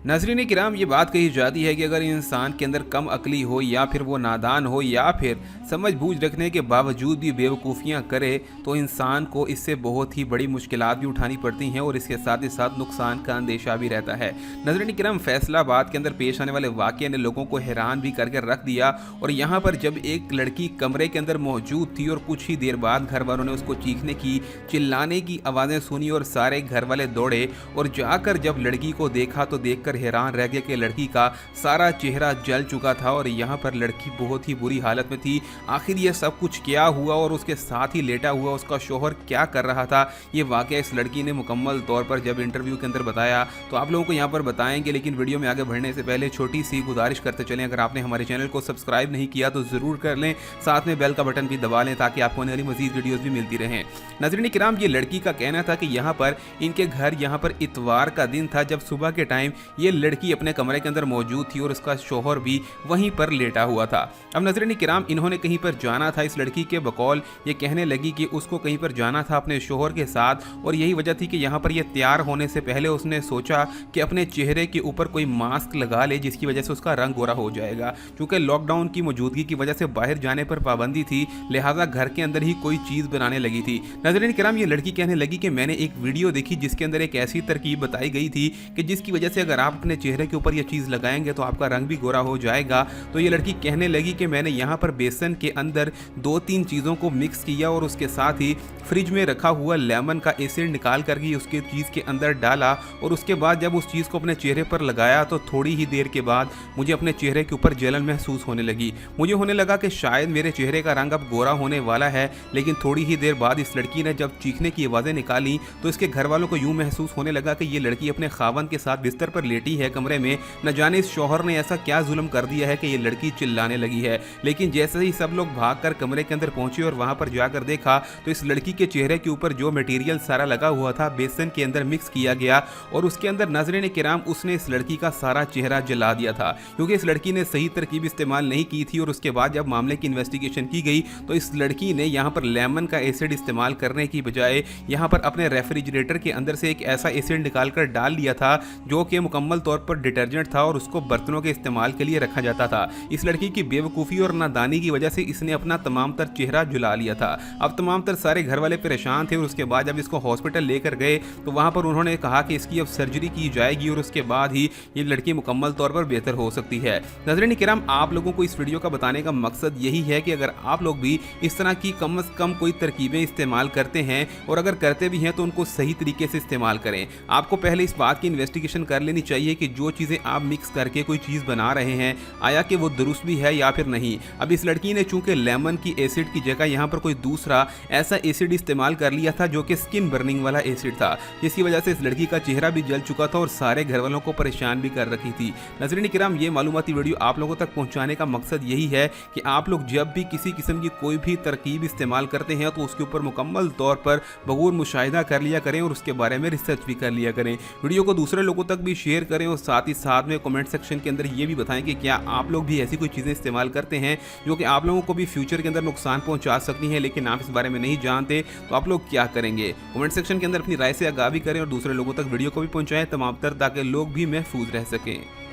नाज़रीन किराम, ये बात कही जाती है कि अगर इंसान के अंदर कम अक्ली हो या फिर वो नादान हो या फिर समझ बूझ रखने के बावजूद भी बेवकूफ़ियाँ करे तो इंसान को इससे बहुत ही बड़ी मुश्किलात भी उठानी पड़ती हैं और इसके साथ ही साथ नुकसान का अंदेशा भी रहता है। नाज़रीन किराम, फैसलाबाद के अंदर पेश आने वाले वाक़ये ने लोगों को हैरान भी करके रख दिया। और यहाँ पर जब एक लड़की कमरे के अंदर मौजूद थी और कुछ ही देर बाद घर वालों ने उसको चीखने की, चिल्लाने की आवाज़ें सुनी और सारे घर वाले दौड़े और जाकर जब लड़की को देखा तो देखकर हैरान रह गया कि लड़की का सारा चेहरा जल चुका था और यहाँ पर लड़की बहुत ही बुरी हालत में थी। आखिर ये सब कुछ क्या हुआ और उसके साथ ही लेटा हुआ उसका शौहर क्या कर रहा था, ये वाकया इस लड़की ने मुकम्मल तौर पर जब इंटरव्यू के अंदर बताया तो आप लोगों को यहाँ पर बताएंगे। लेकिन वीडियो में आगे बढ़ने से पहले छोटी सी गुजारिश करते चलें, अगर आपने हमारे चैनल को सब्सक्राइब नहीं किया तो ज़रूर कर लें, साथ में बेल का बटन भी दबा लें ताकि आपको आने वाली मज़ीद वीडियोज़ भी मिलती रहें। नाज़रीन किराम, ये लड़की का कहना था कि यहाँ पर इनके घर यहाँ पर इतवार का दिन था जब सुबह के टाइम ये लड़की अपने कमरे के अंदर मौजूद थी और उसका शौहर भी वहीं पर लेटा हुआ था। अब नाज़रीन किराम, इन्होंने कहीं पर जाना था। इस लड़की के बकौल ये कहने लगी कि उसको कहीं पर जाना था अपने शौहर के साथ और यही वजह थी कि यहाँ पर ये तैयार होने से पहले उसने सोचा कि अपने चेहरे के ऊपर कोई मास्क लगा ले जिसकी वजह से उसका रंग गोरा हो जाएगा। क्योंकि लॉकडाउन की मौजूदगी की वजह से बाहर जाने पर पाबंदी थी, लिहाजा घर के अंदर ही कोई चीज़ बनाने लगी थी। नाज़रीन किराम, ये लड़की कहने लगी कि मैंने एक वीडियो देखी जिसके अंदर एक ऐसी तरकीब बताई गई थी कि जिसकी वजह से अगर आप अपने चेहरे के ऊपर यह चीज़ लगाएंगे तो आपका रंग भी गोरा हो जाएगा। तो ये लड़की कहने लगी कि मैंने यहाँ पर बेसन के अंदर 2-3 चीज़ों को मिक्स किया और उसके साथ ही फ्रिज में रखा हुआ लेमन का एसिड निकाल करके उसके चीज़ के अंदर डाला और उसके बाद जब उस चीज़ को अपने चेहरे पर लगाया तो थोड़ी ही देर के बाद मुझे अपने चेहरे के ऊपर जलन महसूस होने लगी। मुझे होने लगा कि शायद मेरे चेहरे का रंग अब गोरा होने वाला है। लेकिन थोड़ी ही देर बाद इस लड़की ने जब चीखने की आवाज़ें निकाली तो इसके घर वालों को यूँ महसूस होने लगा कि ये लड़की अपने खावंद के साथ बिस्तर पर लेटी है कमरे में, न जाने इस शौहर ने ऐसा क्या जुल्म कर दिया है कि ये लड़की चिल्लाने लगी है। लेकिन जैसे ही सब लोग भागकर कमरे के अंदर पहुंचे और वहां पर जाकर देखा तो इस लड़की के चेहरे के ऊपर जो मटेरियल सारा लगा हुआ था बेसन के अंदर मिक्स किया गया और उसके अंदर नाज़रीन किराम उसने इस लड़की का सारा चेहरा जला दिया था, क्योंकि इस लड़की ने सही तरकीब इस्तेमाल नहीं की थी। और उसके बाद जब मामले की इन्वेस्टिगेशन की गई तो इस लड़की ने यहाँ पर लेमन का एसिड इस्तेमाल करने की बजाय यहाँ पर अपने रेफ्रिजरेटर के अंदर से एक ऐसा एसिड निकाल कर डाल लिया था जो कि मुकम्मल तौर पर डिटर्जेंट था और उसको बर्तनों के इस्तेमाल के लिए रखा जाता था। इस लड़की की बेवकूफ़ी और नादानी की वजह से इसने अपना तमाम तर चेहरा जुला लिया था। अब तमाम तर सारे घर वाले परेशान थे और उसके बाद जब इसको हॉस्पिटल लेकर गए तो वहाँ पर उन्होंने कहा कि इसकी अब सर्जरी की जाएगी और उसके बाद ही ये लड़की मुकम्मल तौर पर बेहतर हो सकती है। नाज़रीन किराम, आप लोगों को इस वीडियो का बताने का मकसद यही है कि अगर आप लोग भी इस तरह की कम से कम कोई तरकीबें इस्तेमाल करते हैं और अगर करते भी हैं तो उनको सही तरीके से इस्तेमाल करें। आपको पहले इस बात की इन्वेस्टिगेशन कर लेनी चाहिए कि जो चीज़ें आप मिक्स करके कोई चीज़ बना रहे हैं आया कि वो दुरुस्त भी है या फिर नहीं। अब इस लड़की ने चूंकि लेमन की एसिड की जगह यहाँ पर कोई दूसरा ऐसा एसिड इस्तेमाल कर लिया था जो कि स्किन बर्निंग वाला एसिड था, जिसकी वजह से इस लड़की का चेहरा भी जल चुका था और सारे घर वालों को परेशान भी कर रखी थी। नाज़रीन किराम, ये मालूमाती वीडियो आप लोगों तक पहुँचाने का मकसद यही है कि आप लोग जब भी किसी किस्म की कोई भी तरकीब इस्तेमाल करते हैं तो उसके ऊपर मुकम्मल तौर पर बगौर मुशाहिदा कर लिया करें और उसके बारे में रिसर्च भी कर लिया करें। वीडियो को दूसरे लोगों तक भी शेयर करें और साथ ही साथ में कमेंट सेक्शन के अंदर ये भी बताएं कि क्या आप लोग भी ऐसी कोई चीज़ें इस्तेमाल करते हैं जो कि आप लोगों को भी फ्यूचर के अंदर नुकसान पहुंचा सकती हैं, लेकिन आप इस बारे में नहीं जानते, तो आप लोग क्या करेंगे? कमेंट सेक्शन के अंदर अपनी राय से आगाह भी करें और दूसरे लोगों तक वीडियो को भी पहुंचाएं तमाम तर, ताकि लोग भी महफूज रह सकें।